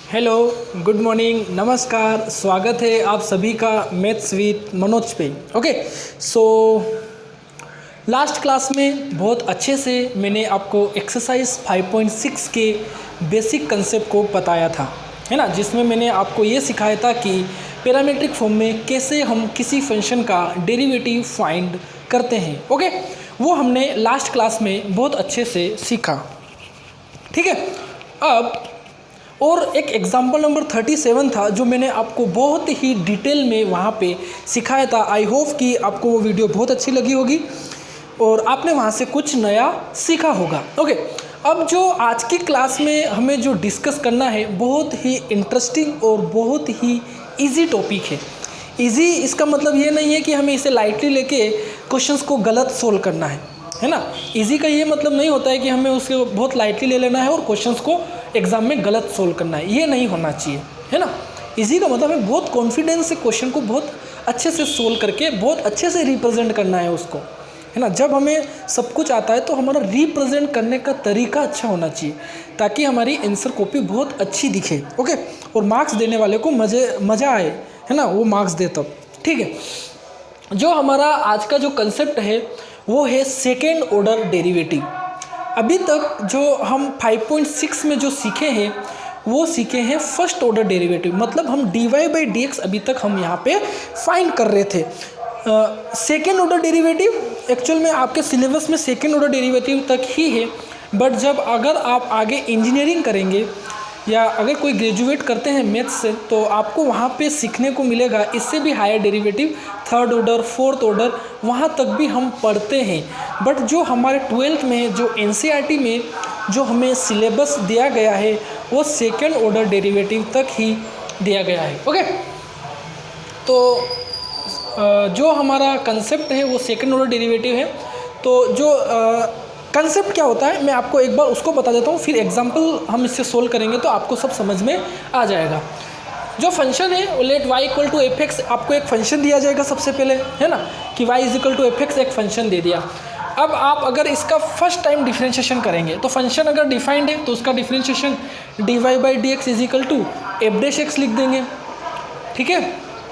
Hello, good morning, नमस्कार। स्वागत है आप सभी का मैथ्स विद मनोज पे। ओके, सो लास्ट क्लास में बहुत अच्छे से मैंने आपको एक्सरसाइज 5.6 के बेसिक कंसेप्ट को बताया था, है ना, जिसमें मैंने आपको ये सिखाया था कि पैरामीट्रिक फॉर्म में कैसे हम किसी फंक्शन का डेरिवेटिव फाइंड करते हैं। ओके, वो हमने लास्ट क्लास में बहुत अच्छे से सीखा। ठीक है, अब और एक एग्जाम्पल नंबर 37 था जो मैंने आपको बहुत ही डिटेल में वहाँ पे सिखाया था। आई होप कि आपको वो वीडियो बहुत अच्छी लगी होगी और आपने वहाँ से कुछ नया सीखा होगा। ओके, अब जो आज की क्लास में हमें जो डिस्कस करना है बहुत ही इंटरेस्टिंग और बहुत ही इजी टॉपिक है। इजी इसका मतलब ये नहीं है कि हमें इसे लाइटली लेके क्वेश्चंस को गलत सोल्व करना है ना। इजी का ये मतलब नहीं होता है कि हमें उसको बहुत लाइटली ले लेना है और क्वेश्चंस को एग्जाम में गलत सोल्व करना है, ये नहीं होना चाहिए, है ना। इजी का मतलब हमें बहुत कॉन्फिडेंस से क्वेश्चन को बहुत अच्छे से सोल्व करके बहुत अच्छे से रिप्रेजेंट करना है उसको, है ना। जब हमें सब कुछ आता है तो हमारा रिप्रेजेंट करने का तरीका अच्छा होना चाहिए ताकि हमारी आंसर कॉपी बहुत अच्छी दिखे। ओके, और मार्क्स देने वाले को मज़ा आए, है ना, वो मार्क्स दे तब। ठीक है, जो हमारा आज का जो कंसेप्ट है वो है सेकेंड ऑर्डर डेरिवेटिव। अभी तक जो हम 5.6 में जो सीखे हैं वो सीखे हैं फर्स्ट ऑर्डर डेरिवेटिव, मतलब हम dy/dx अभी तक हम यहाँ पे फाइंड कर रहे थे। सेकेंड ऑर्डर डेरिवेटिव एक्चुअल में आपके सिलेबस में सेकेंड ऑर्डर डेरिवेटिव तक ही है, बट जब अगर आप आगे इंजीनियरिंग करेंगे या अगर कोई ग्रेजुएट करते हैं मैथ्स से तो आपको वहाँ पे सीखने को मिलेगा इससे भी higher derivative, third order, fourth order, वहाँ तक भी हम पढ़ते हैं। बट जो हमारे 12th में जो एनसीईआरटी में जो हमें सिलेबस दिया गया है वो सेकेंड ऑर्डर डेरिवेटिव तक ही दिया गया है। ओके, तो जो हमारा कंसेप्ट है वो सेकेंड ऑर्डर डेरिवेटिव है। तो जो कंसेप्ट क्या होता है मैं आपको एक बार उसको बता देता हूँ, फिर एग्जांपल हम इससे सोल्व करेंगे तो आपको सब समझ में आ जाएगा। जो फंक्शन है let y equal to F X, आपको एक फंक्शन दिया जाएगा सबसे पहले, है ना, कि y is equal to F X एक फंक्शन दे दिया। अब आप अगर इसका फर्स्ट टाइम डिफ्रेंशिएशन करेंगे तो फंक्शन अगर डिफाइंड है तो उसका differentiation dy/dx is equal to f'(x) लिख देंगे। ठीक है,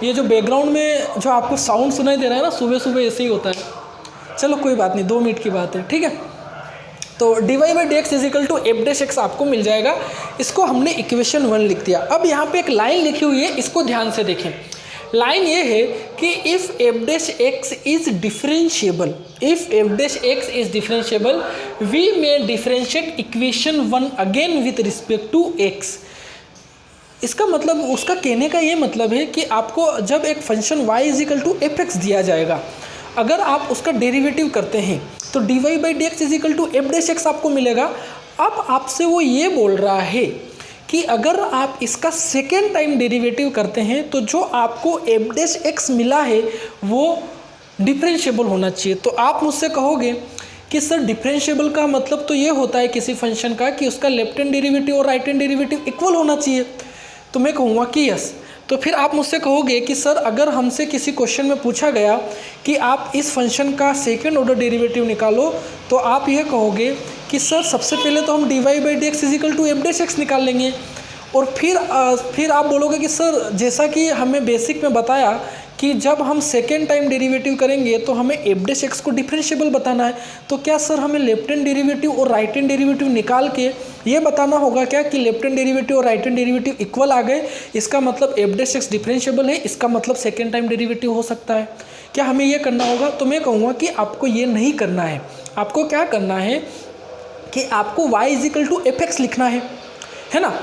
ये जो बैकग्राउंड में जो आपको साउंड सुनाई दे रहा है ना, सुबह सुबह ऐसे ही होता है। चलो कोई बात नहीं, 2 मिनट की बात है। ठीक है, तो dy/dx is equal to f'(x) आपको मिल जाएगा। इसको हमने इक्वेशन 1 लिख दिया। अब यहाँ पे एक लाइन लिखी हुई है, इसको ध्यान से देखें। लाइन ये है कि if f'(x) is differentiable, if f'(x) is differentiable we may differentiate equation 1 again with respect to x। इसका मतलब, उसका कहने का ये मतलब है कि आपको जब एक function y is equal to f(x) दिया जाएगा, अगर आप उसका डेरिवेटिव करते हैं तो dy/dx is equal to f'(x) आपको मिलेगा। अब आपसे वो ये बोल रहा है कि अगर आप इसका सेकेंड टाइम डेरिवेटिव करते हैं तो जो आपको f'(x) मिला है वो डिफरेंशिएबल होना चाहिए। तो आप मुझसे कहोगे कि सर डिफरेंशिएबल का मतलब तो ये होता है किसी फंक्शन का कि उसका लेफ्ट हैंड डेरिवेटिव और राइट हैंड डेरिवेटिव इक्वल होना चाहिए। तो मैं कहूँगा कि यस। तो फिर आप मुझसे कहोगे कि सर अगर हमसे किसी क्वेश्चन में पूछा गया कि आप इस फंक्शन का सेकेंड ऑर्डर डेरिवेटिव निकालो तो आप ये कहोगे कि सर सबसे पहले तो हम dy/dx is equal to f'(x) निकाल लेंगे और फिर आप बोलोगे कि सर जैसा कि हमें बेसिक में बताया कि जब हम सेकेंड टाइम डेरिवेटिव करेंगे तो हमें f'(x) को डिफरेंशिएबल बताना है, तो क्या सर हमें लेफ्ट हैंड डेरिवेटिव और राइट हैंड डेरिवेटिव निकाल के ये बताना होगा क्या कि लेफ्ट हैंड डेरिवेटिव और राइट हैंड डेरिवेटिव इक्वल आ गए, इसका मतलब f'(x) डिफरेंशिएबल है, इसका मतलब सेकेंड टाइम डेरिवेटिव हो सकता है। क्या हमें ये करना होगा? तो मैं कहूँगा कि आपको ये नहीं करना है। आपको क्या करना है कि आपको y is equal to f(x) लिखना है ना,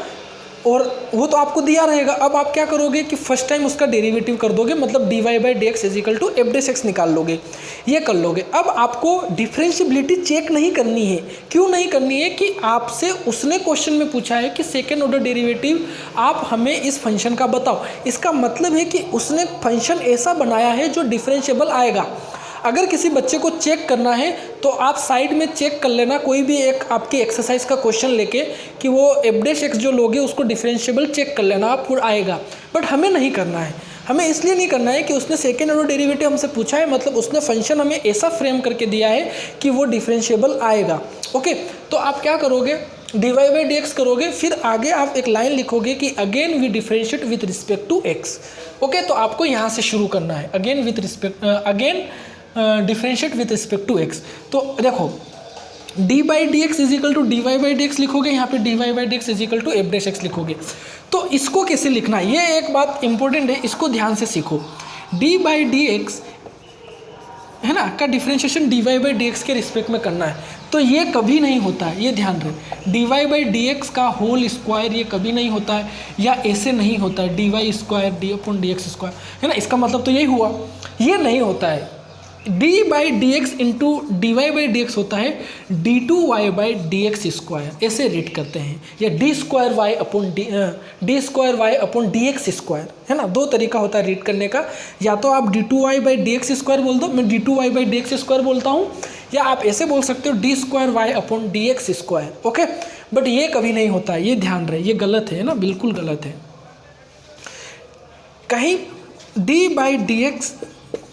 और वो तो आपको दिया रहेगा। अब आप क्या करोगे कि फर्स्ट टाइम उसका डेरिवेटिव कर दोगे, मतलब dy/dx is equal to f'(x) निकाल लोगे, ये कर लोगे। अब आपको डिफरेंशिएबिलिटी चेक नहीं करनी है। क्यों नहीं करनी है? कि आपसे उसने क्वेश्चन में पूछा है कि सेकेंड ऑर्डर डेरिवेटिव आप हमें इस फंक्शन का बताओ। इसका मतलब है कि उसने फंक्शन ऐसा बनाया है जो डिफरेंशिएबल आएगा। अगर किसी बच्चे को चेक करना है तो आप साइड में चेक कर लेना, कोई भी एक आपकी एक्सरसाइज का क्वेश्चन लेके कि वो f'(x) जो लोगे उसको डिफरेंशिएबल चेक कर लेना, आप आएगा। बट हमें नहीं करना है। हमें इसलिए नहीं करना है कि उसने सेकेंड ऑर्डर डेरिवेटिव हमसे पूछा है, मतलब उसने फंक्शन हमें ऐसा फ्रेम करके दिया है कि वो डिफरेंशिएबल आएगा। ओके, तो आप क्या करोगे, dy बाई डी एक्स करोगे, फिर आगे आप एक लाइन लिखोगे कि again we differentiate with respect to X. Okay, तो आपको यहाँ से शुरू करना है, again differentiate with respect to X. तो देखो D by D X is equal to D Y by D X लिखोगे, यहाँ पे D Y by D X is equal to F dash X लिखोगे। तो इसको कैसे लिखना है, ये एक बात इंपॉर्टेंट है, इसको ध्यान से सीखो। डी बाई डी एक्स है ना का differentiation D Y by D X के रिस्पेक्ट में करना है, तो ये कभी नहीं होता है, ये ध्यान रहे। D Y by D X का होल स्क्वायर ये कभी नहीं होता है, या ऐसे नहीं होता है D Y square D upon D X square, है ना, इसका मतलब तो यही हुआ, ये नहीं होता है। D by D X into D Y by D X होता है D two Y by D X square, ऐसे रीड करते हैं, या D square Y upon D X square, है ना। दो तरीका होता है रीड करने का, या तो आप D two Y by D X square बोल दो, मैं D two Y by D X square बोलता हूँ, या आप ऐसे बोल सकते हो D square Y upon D X square. Okay, but ये कभी नहीं होता है, ये ध्यान रहे, ये गलत है ना, बिल्कुल गलत है। कहीं डी बाई डी एक्स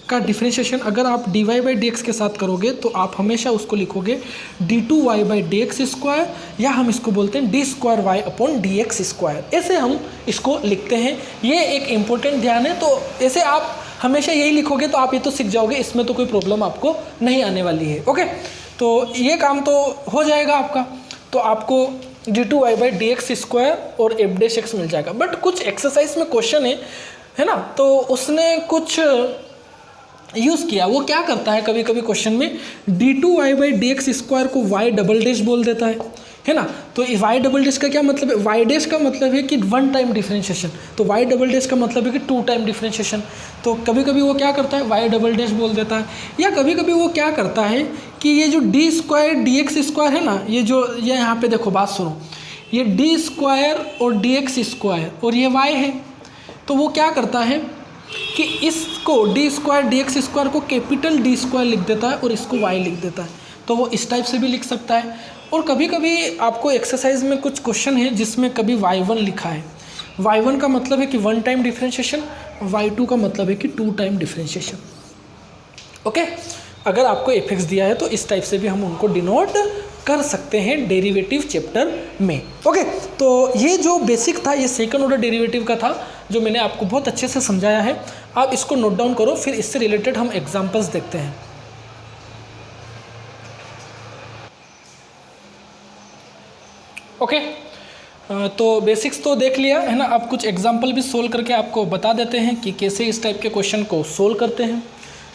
का डिफरेंशिएशन अगर आप D Y by D X के साथ करोगे तो आप हमेशा उसको लिखोगे D two Y by D X square, या हम इसको बोलते हैं D square Y upon D X square, ऐसे हम इसको लिखते हैं। ये एक इम्पोर्टेंट ध्यान है, तो ऐसे आप हमेशा यही लिखोगे तो आप ये तो सीख जाओगे, इसमें तो कोई प्रॉब्लम आपको नहीं आने वाली है। ओके, तो ये काम तो हो जाएगा आपका, तो आपको D two Y by D X square और एफ डैश एक्स मिल जाएगा। बट कुछ एक्सरसाइज में क्वेश्चन है ना, तो उसने कुछ यूज़ किया, वो क्या करता है कभी कभी क्वेश्चन में D two Y by D X square को वाई डबल डैश बोल देता है ना। तो वाई डबल डैश का क्या मतलब है, वाई डैश का मतलब है कि वन टाइम डिफरेंशिएशन, तो वाई डबल डैश का मतलब है कि टू टाइम डिफरेंशिएशन। तो कभी कभी वो क्या करता है वाई डबल डैश बोल देता है, या कभी कभी वो क्या करता है कि ये जो D square D X square है ना, ये यहाँ पे देखो बात सुनो, ये डी स्क्वायर और डी एक्स स्क्वायर और ये वाई है, तो वो क्या करता है कि इसको D square D X square को कैपिटल डी स्क्वायर लिख देता है और इसको वाई लिख देता है, तो वो इस टाइप से भी लिख सकता है। और कभी कभी आपको एक्सरसाइज में कुछ क्वेश्चन है जिसमें कभी y1 लिखा है, y1 का मतलब है कि वन टाइम डिफरेंशिएशन, y2 का मतलब है कि टू टाइम डिफरेंशिएशन। ओके, अगर आपको एफ दिया है तो इस टाइप से भी हम उनको डिनोट कर सकते हैं डेरिवेटिव चैप्टर में। ओके, तो ये जो बेसिक था ये सेकंड ऑर्डर डेरिवेटिव का था, जो मैंने आपको बहुत अच्छे से समझाया है। आप इसको नोट डाउन करो, फिर इससे रिलेटेड हम एग्जांपल्स देखते हैं। ओके, तो बेसिक्स तो देख लिया है ना, अब कुछ एग्जांपल भी सोल्व करके आपको बता देते हैं कि कैसे इस टाइप के क्वेश्चन को सोल्व करते हैं।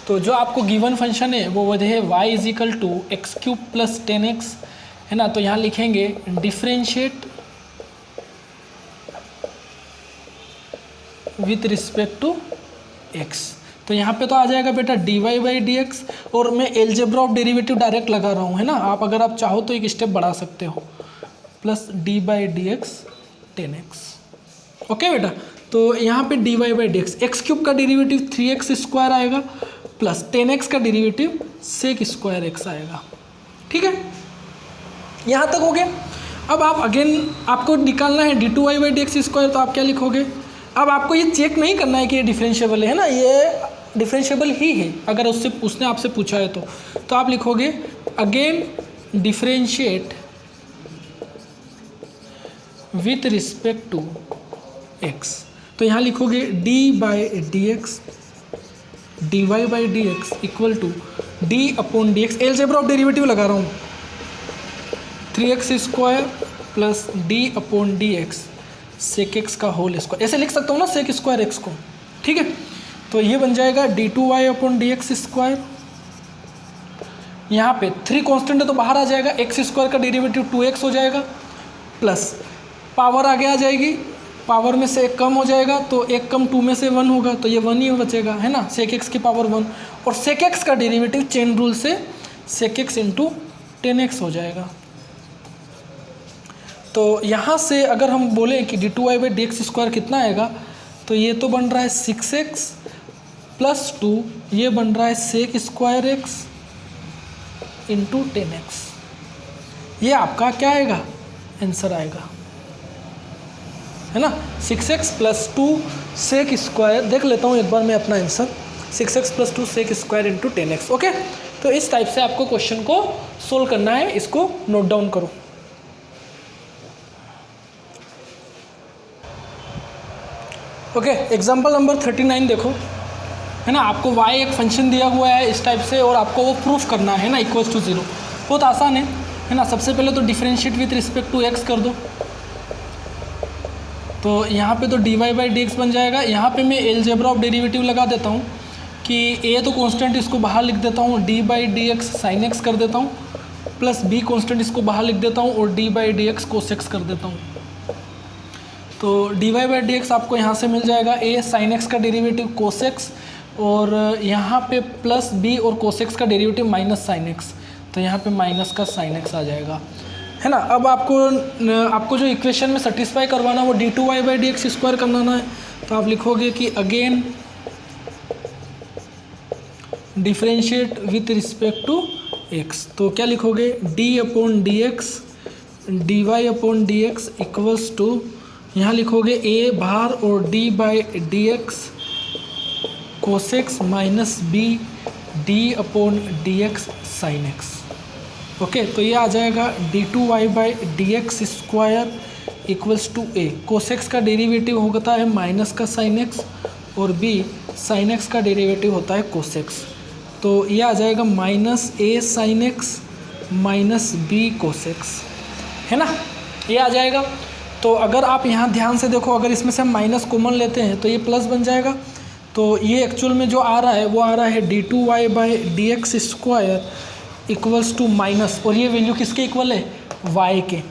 तो जो आपको गिवन फंक्शन है वो है y is equal to X cube plus 10x, है ना। तो यहाँ लिखेंगे differentiate with respect to x, तो यहाँ पे तो आ जाएगा बेटा dy बाई डी एक्स, और मैं एलजेब्रा ऑफ डेरिवेटिव डायरेक्ट लगा रहा हूँ, है ना। आप अगर आप चाहो तो एक स्टेप बढ़ा सकते हो, plus D by D x 10x। Okay बेटा, तो यहाँ पे dy by D x, x cube का डेरिवेटिव 3x स्क्वायर आएगा, प्लस 10x का डेरिवेटिव सेक स्क्वायर x आएगा। ठीक है, यहाँ तक हो गया। अब आप अगेन आपको निकालना है D two Y by D X square, तो आप क्या लिखोगे, अब आपको ये चेक नहीं करना है कि ये डिफरेंशिएबल है ना, ये डिफरेंशिएबल ही है अगर उसने आपसे पूछा है तो आप लिखोगे again differentiate with respect to x, तो यहाँ लिखोगे D by D X D Y by D X equal to D upon D X, algebra of derivative लगा रहा हूँ, 3x square plus D upon D X sec X का whole square, ऐसे लिख सकता हूँ ना सेक स्क्वायर एक्स को। ठीक है, तो ये बन जाएगा D two Y upon D X square, यहाँ पे 3 कांस्टेंट है तो बाहर आ जाएगा, एक्स स्क्वायर का डेरिवेटिव 2x हो जाएगा, प्लस पावर आगे आ जाएगी, पावर में से एक कम हो जाएगा तो एक कम 2 में से 1 होगा, तो ये 1 ही बचेगा, है ना, सेक एक्स की पावर 1, और सेक एक्स का डेरिवेटिव चेन रूल से सेक एक्स इंटू 10x हो जाएगा। तो यहाँ से अगर हम बोलें कि D two Y by D X square कितना आएगा, तो ये तो बन रहा है 6x प्लस 2, ये बन रहा है sec square x into 10x, ये आपका क्या आएगा, आंसर आएगा, है ना। 6x प्लस 2 सेक स्क्वायर, देख लेता हूँ एक बार मैं अपना answer, 6x plus 2 sec square into 10x। Okay, तो इस टाइप से आपको क्वेश्चन को सोल्व करना है, इसको नोट डाउन करो। ओके, एग्जाम्पल नंबर 39 देखो, है ना। आपको y एक फंक्शन दिया हुआ है इस टाइप से और आपको वो प्रूफ करना है ना, इक्वल्स टू 0। बहुत आसान है ना। सबसे पहले तो differentiate with respect to x कर दो, तो यहाँ पे तो dy बाई डी एक्स बन जाएगा। यहाँ पे मैं एलजेब्रा ऑफ डेरिवेटिव लगा देता हूँ कि a तो कांस्टेंट, इसको बाहर लिख देता हूँ, d by D X sine x कर देता हूँ, प्लस b कांस्टेंट इसको बाहर लिख देता हूँ और d by D X cos x कर देता हूँ। तो dy बाई डी एक्स आपको यहाँ से मिल जाएगा a साइन एक्स का डेरिवेटिव कोस एक्स, और यहाँ पे प्लस b और कोस एक्स का डेरिवेटिव माइनस साइन एक्स, तो यहाँ पे माइनस का साइन एक्स आ जाएगा, है ना। अब आपको जो इक्वेशन में सेटिस्फाई करवाना है वो d2y by D X square करवाना है। तो आप लिखोगे कि again differentiate with respect to x, तो क्या लिखोगे d upon D X D Y upon D X equals to, यहाँ लिखोगे a बाहर और d by D X cos X minus b d upon D X sine X. Okay, तो ये आ जाएगा d2y by D X square equals to a। Cos X का derivative होता है माइनस का साइन एक्स और b साइन एक्स का डेरिवेटिव होता है कोस एक्स, तो ये आ जाएगा minus a sine x minus b cos x, है ना। ये आ जाएगा। तो अगर आप यहाँ ध्यान से देखो, अगर इसमें से हम माइनस कॉमन लेते हैं तो ये प्लस बन जाएगा। तो ये एक्चुअल में जो आ रहा है वो आ रहा है d2y by D X square equals to minus, और ये वैल्यू किसके इक्वल है, y के।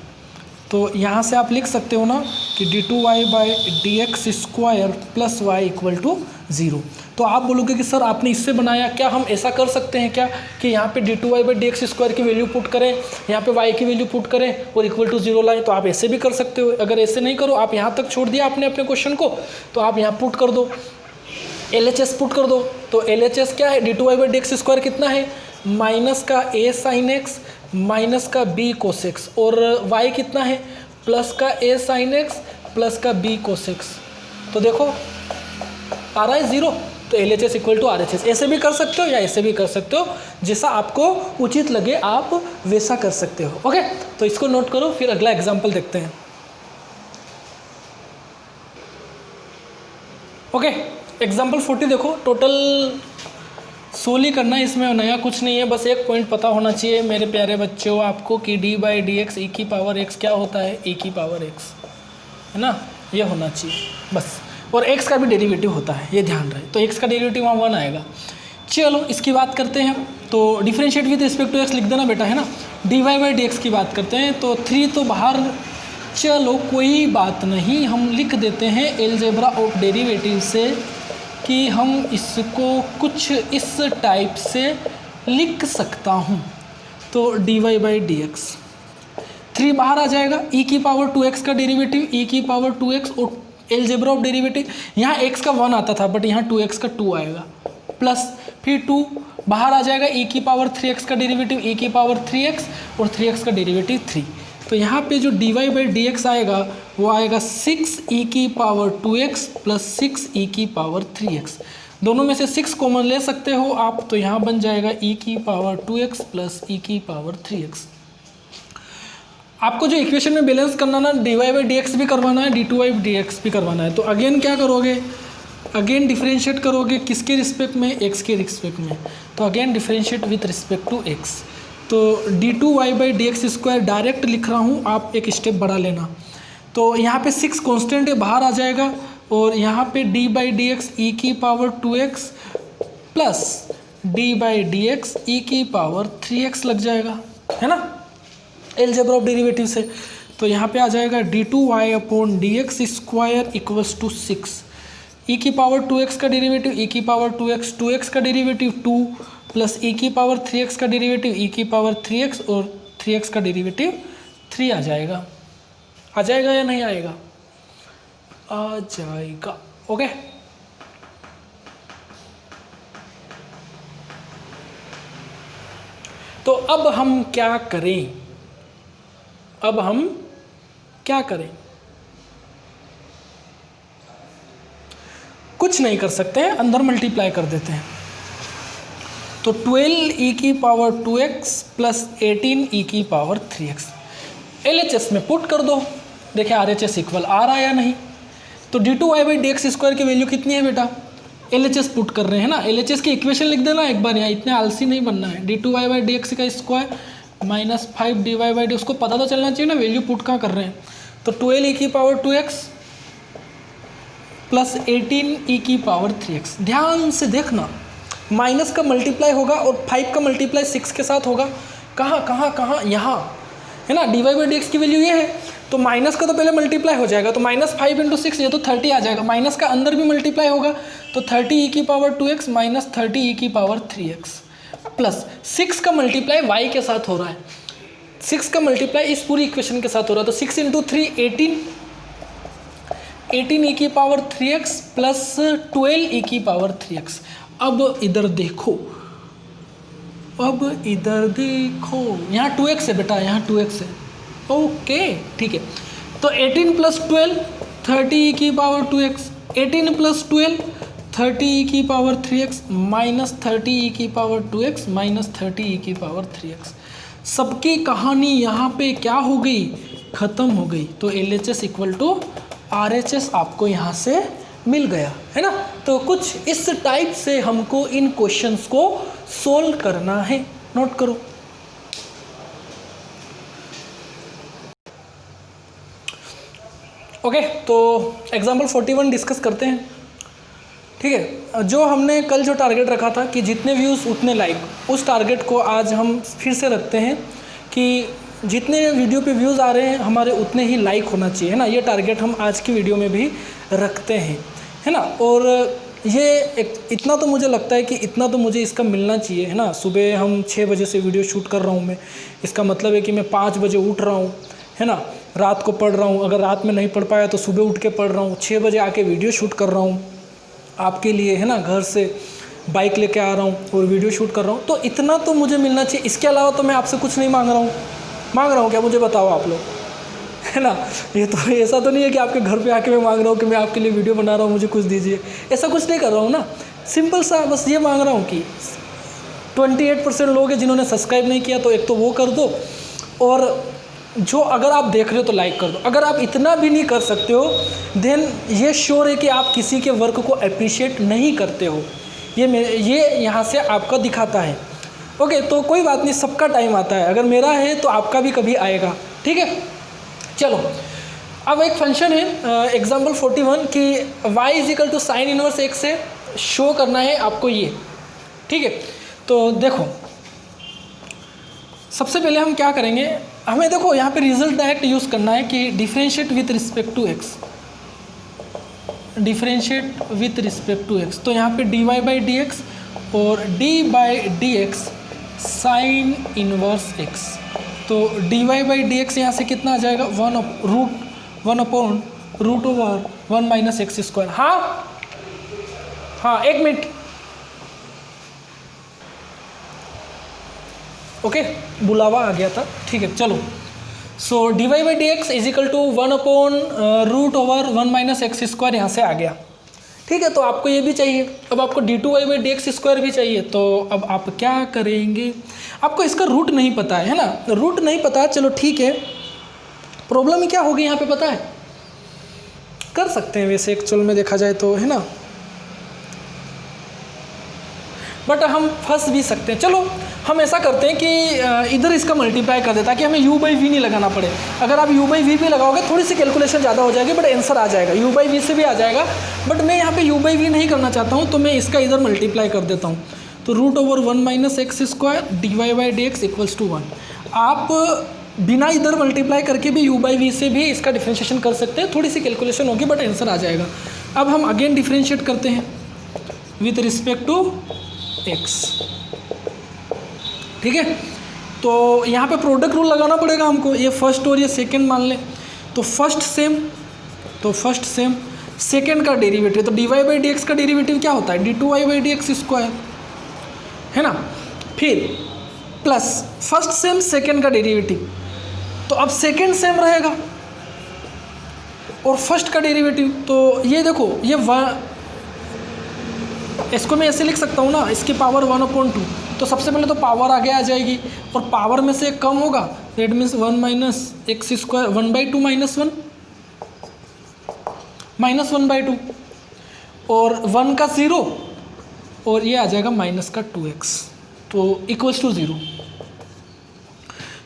तो यहाँ से आप लिख सकते हो ना कि d2y by D X square plus Y equal to 0। तो आप बोलोगे कि सर आपने इससे बनाया, क्या हम ऐसा कर सकते हैं क्या कि यहाँ पे d2y by D X square की वैल्यू पुट करें, यहाँ पे y की वैल्यू पुट करें और इक्वल टू 0 लाएं? तो आप ऐसे भी कर सकते हो। अगर ऐसे नहीं करो, आप यहाँ तक छोड़ दिया आपने अपने क्वेश्चन को, तो आप यहाँ पुट कर दो, LHS पुट कर दो। तो LHS क्या है, d2y by D X square कितना है, माइनस का a साइन एक्स माइनस का b कोस एक्स, और y कितना है, प्लस का a साइन एक्स प्लस का b कोस एक्स। तो देखो आ रहा है 0, तो LHS इक्वल टू RHS। ऐसे भी कर सकते हो या ऐसे भी कर सकते हो, जैसा आपको उचित लगे आप वैसा कर सकते हो। ओके, तो इसको नोट करो, फिर अगला एग्जाम्पल देखते हैं। ओके, एग्जाम्पल 40 देखो, टोटल 16 करना है, इसमें नया कुछ नहीं है, बस एक पॉइंट पता होना चाहिए मेरे प्यारे बच्चों आपको कि d by D X E की पावर x क्या होता है, e की पावर x, है ना, ये होना चाहिए बस। और x का भी डेरिवेटिव होता है, ये ध्यान रहे। तो x का डेरिवेटिव वहाँ 1 आएगा। चलो इसकी बात करते हैं, तो differentiate with respect to x लिख देना बेटा, है ना। dy बाई डी एक्स की बात करते हैं, तो 3 तो बाहर, चलो कोई बात नहीं, हम लिख देते हैं एलजेब्रा ऑफ डेरिवेटिव से कि हम इसको कुछ इस टाइप से लिख सकता हूँ। तो dy बाई डी एक्स 3 बाहर आ जाएगा, e की पावर 2x का डेरिवेटिव e की पावर 2x और एलजेब्रा ऑफ डेरिवेटिव, यहाँ x का 1 आता था बट यहाँ 2x का 2 आएगा, प्लस फिर 2 बाहर आ जाएगा, e की पावर 3x का डेरिवेटिव e की पावर 3x और 3x का डेरिवेटिव 3। तो यहाँ पे जो dy बाई डी एक्स आएगा वो आएगा 6e की पावर 2x प्लस 6e की पावर 3x। दोनों में से 6 कॉमन ले सकते हो आप, तो यहाँ बन जाएगा e की पावर 2x प्लस e की पावर 3x। आपको जो इक्वेशन में बैलेंस करना ना, dy बाई डी एक्स भी करवाना है, d2y बाई डी एक्स भी करवाना है। तो अगेन क्या करोगे, अगेन डिफरेंशिएट करोगे किसके रिस्पेक्ट में, x के रिस्पेक्ट में। तो again differentiate with respect to x। तो d2y by D X square direct लिख रहा हूँ, आप एक स्टेप बढ़ा लेना। तो यहाँ पे 6 कांस्टेंट है, बाहर आ जाएगा, और यहाँ पे d by D X E की power 2x plus d by D X E की पावर 3x लग जाएगा, है ना, एलजेब्रा ऑफ डेरिवेटिव से। तो यहाँ पे आ जाएगा d2y upon D X square equals to 6, e की पावर 2x का डेरिवेटिव e की पावर 2x, 2x का डेरिवेटिव 2 प्लस e की पावर 3x का डेरिवेटिव e की पावर 3x और 3x का डेरिवेटिव 3 आ जाएगा। आ जाएगा या नहीं आएगा, आ जाएगा। ओके, तो अब हम क्या करें, अब हम क्या करें, कुछ नहीं कर सकते हैं, अंदर मल्टीप्लाई कर देते हैं। तो 12e की पावर 2x प्लस 18e की पावर 3x LHS में पुट कर दो। देखिए RHS इक्वल आ रहा है या नहीं, तो d2y/dx² की वैल्यू कितनी है बेटा, LHS पुट कर रहे हैं ना, LHS की इक्वेशन लिख देना एक बार यहाँ, इतने आलसी नहीं बनना है। d2y/dx² माइनस 5dy/d, उसको पता तो चलना चाहिए ना वैल्यू पुट कहाँ कर रहे हैं। तो 12e⁻²x प्लस 18e⁻3x। ध्यान से देखना, माइनस का मल्टीप्लाई होगा और 5 का मल्टीप्लाई 6 के साथ होगा। कहाँ यहाँ है ना, dy/dx की वैल्यू ये है, तो माइनस का तो पहले मल्टीप्लाई हो जाएगा, तो -5 × 6 ये तो 30 आ जाएगा। माइनस का अंदर भी मल्टीप्लाई होगा तो 30e⁻²x माइनस 30e⁻3x प्लस 6 का मल्टीप्लाई y के साथ हो रहा है, 6 का मल्टीप्लाई इस पूरी इक्वेशन के साथ हो रहा है। तो 6 × 3 18e⁻3x प्लस 12e⁻3x। अब इधर देखो, यहाँ 2x है बेटा, यहाँ 2x है, ओके ठीक है। तो 18 + 12 30e⁻2x, 18 + 12 30e⁻3x minus 30e⁻2x minus 30e⁻3x। सबकी कहानी यहाँ पे क्या हो गई, ख़त्म हो गई। तो LHS = RHS आपको यहाँ से मिल गया है ना। तो कुछ इस टाइप से हमको इन क्वेश्चंस को सोल्व करना है, नोट करो। ओके, तो एग्जाम्पल 41 डिस्कस करते हैं, ठीक है। जो हमने कल जो टारगेट रखा था कि जितने व्यूज़ उतने लाइक, उस टारगेट को आज हम फिर से रखते हैं कि जितने वीडियो पे व्यूज़ आ रहे हैं हमारे उतने ही लाइक होना चाहिए, है ना। ये टारगेट हम आज की वीडियो में भी रखते हैं, है ना। और ये इतना तो मुझे लगता है कि इतना तो मुझे इसका मिलना चाहिए, है ना। सुबह हम 6 बजे से वीडियो शूट कर रहा हूँ मैं, इसका मतलब है कि मैं 5 बजे उठ रहा हूँ, है ना। रात को पढ़ रहा हूँ, अगर रात में नहीं पढ़ पाया तो सुबह उठ के पढ़ रहा हूँ, 6 बजे आके वीडियो शूट कर रहा हूँ आपके लिए, है ना। घर से बाइक लेके आ रहा हूँ और वीडियो शूट कर रहा हूँ, तो इतना तो मुझे मिलना चाहिए। इसके अलावा तो मैं आपसे कुछ नहीं मांग रहा हूँ क्या, मुझे बताओ आप लोग, है ना। ये तो ऐसा तो नहीं है कि आपके घर पे आके मैं मांग रहा हूँ कि मैं आपके लिए वीडियो बना रहा हूँ, मुझे कुछ दीजिए, ऐसा कुछ नहीं कर रहा हूँ ना। सिंपल सा बस ये मांग रहा हूँ कि 28% लोग हैं जिन्होंने सब्सक्राइब नहीं किया, तो एक तो वो कर दो, और जो अगर आप देख रहे हो तो लाइक कर दो। अगर आप इतना भी नहीं कर सकते हो देन ये श्योर है कि आप किसी के वर्क को अप्रिशिएट नहीं करते हो। ये यहाँ से आपका दिखाता है। ओके, तो कोई बात नहीं, सबका टाइम आता है, अगर मेरा है तो आपका भी कभी आएगा, ठीक है। चलो, अब एक फंक्शन है एग्जाम्पल 41 कि y = sin इनवर्स x से शो करना है आपको ये, ठीक है। तो देखो, सबसे पहले हम क्या करेंगे, हमें देखो यहाँ पे रिजल्ट डायरेक्ट यूज़ करना है कि differentiate with respect to x, differentiate with respect to x। तो यहाँ पे dy/dx और d/dx साइन इनवर्स x। तो dy/dx यहाँ से कितना आ जाएगा, 1/√1 - x²। हाँ, एक मिनट, ओके, बुलावा आ गया था, ठीक है। चलो, सो dy/dx = 1/√1 - x² यहाँ से आ गया, ठीक है। तो आपको ये भी चाहिए, अब आपको d2y/dx² भी चाहिए। तो अब आप क्या करेंगे, आपको इसका रूट नहीं पता है ना, रूट नहीं पता, चलो ठीक है। प्रॉब्लम क्या होगी यहाँ पे पता है, कर सकते हैं वैसे एक्चुअल में देखा जाए तो, है ना, बट हम फंस भी सकते हैं। चलो हम ऐसा करते हैं कि इधर इसका मल्टीप्लाई कर दें ताकि हमें u/v नहीं लगाना पड़े। अगर आप u/v भी लगाओगे थोड़ी सी कैलकुलेशन ज़्यादा हो जाएगी, बट आंसर आ जाएगा, u/v से भी आ जाएगा। बट मैं यहाँ पे u/v नहीं करना चाहता हूँ, तो मैं इसका इधर मल्टीप्लाई कर देता हूँ। तो √1 - x² dy/dx = 1। आप बिना इधर मल्टीप्लाई करके भी u/v से भी इसका डिफ्रेंशिएशन कर सकते हैं, थोड़ी सी कैलकुलेशन होगी बट आंसर आ जाएगा। अब हम अगेन डिफ्रेंशिएट करते हैं विथ रिस्पेक्ट टू x, ठीक है। तो यहाँ पे प्रोडक्ट रूल लगाना पड़ेगा हमको, ये फर्स्ट और ये सेकंड मान लें, तो फर्स्ट सेम सेकंड का डेरिवेटिव, तो dy/dx का डेरिवेटिव क्या होता है, d2y/dx², है ना। फिर प्लस फर्स्ट सेम सेकंड का डेरिवेटिव, तो अब सेकंड सेम रहेगा और फर्स्ट का डेरिवेटिव। तो ये देखो, ये इसको मैं ऐसे लिख सकता हूँ ना, इसकी पावर 1/2। तो सबसे पहले तो पावर आगे आ जाएगी और पावर में से एक कम होगा, दैट मीन्स 1 - x², 1/2 - 1 -1/2 और 1 का 0 और ये आ जाएगा माइनस का 2x, तो इक्वल्स टू 0।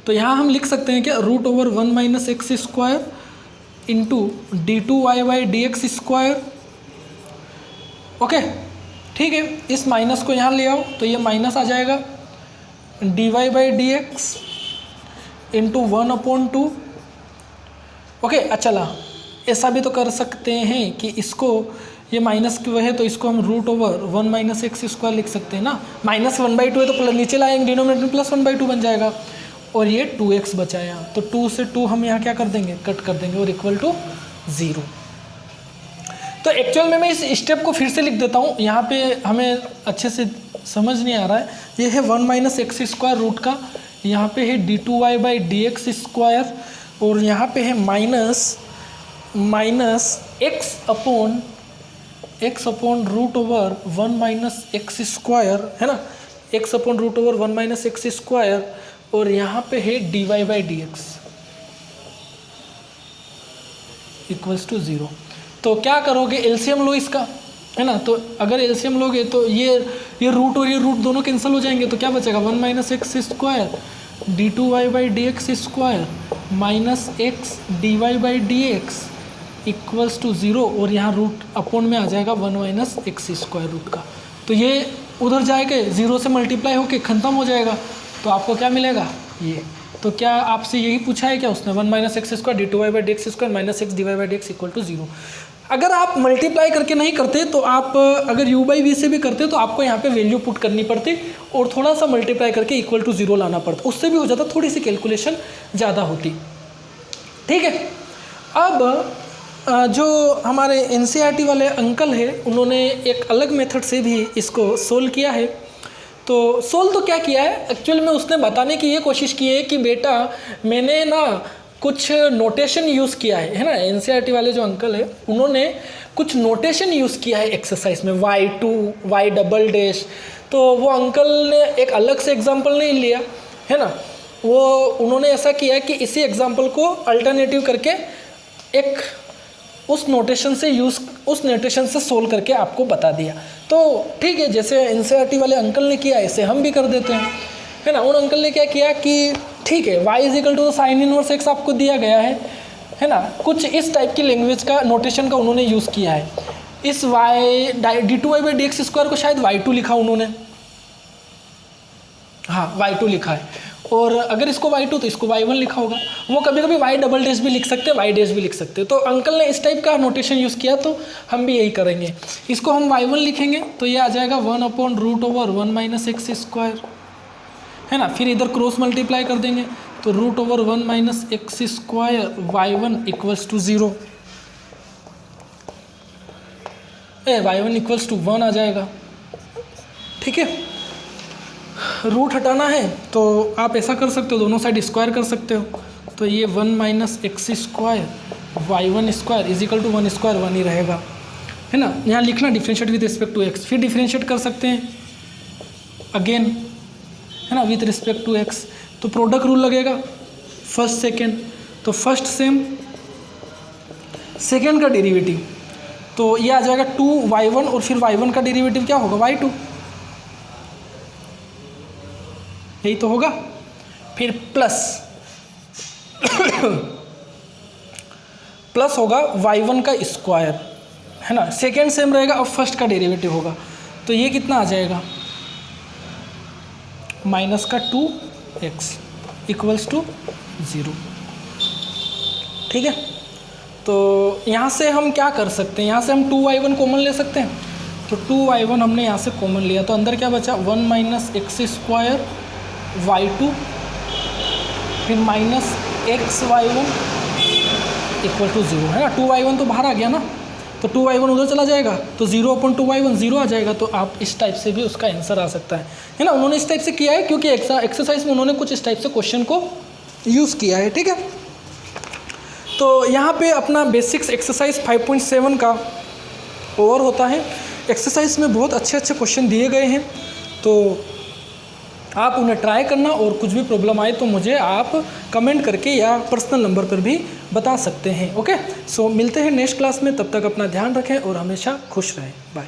तो यहाँ हम लिख सकते हैं कि √1 - x square into d2y/dx²। Okay, ठीक है, इस माइनस को यहाँ ले आओ तो ये माइनस आ जाएगा dy/dx इंटू 1/2। ओके, अच्छा ला, ऐसा भी तो कर सकते हैं कि इसको, ये माइनस क्यों है तो इसको हम √1 - x² लिख सकते हैं ना। -1/2 है तो नीचे लाएंगे डिनोमिनेटर में +1/2 बन जाएगा और ये 2x बचाया, तो 2 से 2 हम यहाँ क्या कर देंगे, कट कर देंगे और इक्वल टू 0। तो एक्चुअल में मैं इस स्टेप को फिर से लिख देता हूँ, यहाँ पे हमें अच्छे से समझ नहीं आ रहा है। ये है 1 - x² रूट का, यहाँ पे है d2y/dx² और यहाँ पे है माइनस x अपॉन √1 - x² है ना, x अपॉन √1 - x² और यहाँ पे है dy/dx इक्वल्स टू 0। तो क्या करोगे, एलसीएम लो इसका, है ना। तो अगर एलसीएम लोगे तो ये रूट और ये रूट दोनों कैंसिल हो जाएंगे, तो क्या बचेगा 1 - x² d2y/dx² minus x dy/dx equals to 0 और यहाँ रूट अपॉन में आ जाएगा 1 - x² रूट का। तो ये उधर जाएगा 0 से मल्टीप्लाई होके ख़त्म हो जाएगा, तो आपको क्या मिलेगा ये। तो क्या आपसे यही पूछा है क्या उसने, 1 - x² d2y/dx² minus x dy/dx equal to 0। अगर आप मल्टीप्लाई करके नहीं करते तो आप अगर u/v से भी करते तो आपको यहाँ पे वैल्यू पुट करनी पड़ती और थोड़ा सा मल्टीप्लाई करके इक्वल टू 0 लाना पड़ता, उससे भी हो जाता, थोड़ी सी कैलकुलेशन ज़्यादा होती। ठीक है, अब जो हमारे एनसीईआरटी वाले अंकल हैं उन्होंने एक अलग मेथड से भी इसको सोल्व किया है। तो सोल्व तो क्या किया है, एक्चुअल में उसने बताने की ये कोशिश की है कि बेटा मैंने ना कुछ नोटेशन यूज़ किया है ना। एनसीईआरटी वाले जो अंकल है उन्होंने कुछ नोटेशन यूज़ किया है एक्सरसाइज में, y2 y डबल डैश। तो वो अंकल ने एक अलग से एग्जांपल नहीं लिया है ना, वो उन्होंने ऐसा किया कि इसी एग्जांपल को अल्टरनेटिव करके एक उस नोटेशन से सोल्व करके आपको बता दिया। तो ठीक है, जैसे एनसीईआरटी वाले अंकल ने किया ऐसे हम भी कर देते हैं, है ना। उन अंकल ने क्या किया कि ठीक है, y = sin इनवर्स x आपको दिया गया है ना। कुछ इस टाइप की लैंग्वेज का नोटेशन का उन्होंने यूज़ किया है। इस d2y/dx² को शायद y2 लिखा उन्होंने, हाँ y2 लिखा है, और अगर इसको y2 तो इसको y1 लिखा होगा। वो कभी कभी y डबल डैश भी लिख सकते हैं, y डैश भी लिख सकते हैं। तो अंकल ने इस टाइप का नोटेशन यूज़ किया तो हम भी यही करेंगे। इसको हम y1 लिखेंगे तो ये आ जाएगा 1/√1 - x², है ना। फिर इधर क्रॉस मल्टीप्लाई कर देंगे तो √1 - x² y1 equals to 0, y1 equals to 1 आ जाएगा। ठीक है, रूट हटाना है तो आप ऐसा कर सकते हो, दोनों साइड स्क्वायर कर सकते हो। तो ये 1 - x² y1² इजिकल टू 1² 1 ही रहेगा, है ना। यहाँ लिखना differentiate with respect to x, फिर डिफ्रेंशिएट कर सकते हैं अगेन, है ना, विथ रिस्पेक्ट टू x। तो प्रोडक्ट रूल लगेगा फर्स्ट सेकेंड, तो फर्स्ट सेम सेकेंड का डेरिवेटिव, तो ये आ जाएगा 2y1 और फिर y1 का डेरिवेटिव क्या होगा y2, यही तो होगा। फिर प्लस होगा y1 का स्क्वायर, है ना। सेकेंड सेम रहेगा और फर्स्ट का डेरिवेटिव होगा, तो ये कितना आ जाएगा -2x इक्वल्स टू 0। ठीक है, तो यहाँ से हम क्या कर सकते हैं, यहाँ से हम 2y1 कॉमन ले सकते हैं। तो 2y1 हमने यहाँ से कॉमन लिया तो अंदर क्या बचा 1 - x² y2 फिर -xy1 इक्वल टू 0, है ना। 2y1 तो बाहर आ गया ना, तो 2y1 उधर चला जाएगा तो 0/2y1 0 आ जाएगा। तो आप इस टाइप से भी उसका आंसर आ सकता है ना। उन्होंने इस टाइप से किया है क्योंकि एक्सरसाइज में उन्होंने कुछ इस टाइप से क्वेश्चन को यूज़ किया है। ठीक है, तो यहाँ पे अपना बेसिक्स एक्सरसाइज 5.7 का ओवर होता है। एक्सरसाइज में बहुत अच्छे क्वेश्चन दिए गए हैं, तो आप उन्हें ट्राई करना और कुछ भी प्रॉब्लम आए तो मुझे आप कमेंट करके या पर्सनल नंबर पर भी बता सकते हैं। ओके, सो मिलते हैं नेक्स्ट क्लास में, तब तक अपना ध्यान रखें और हमेशा खुश रहें। बाय।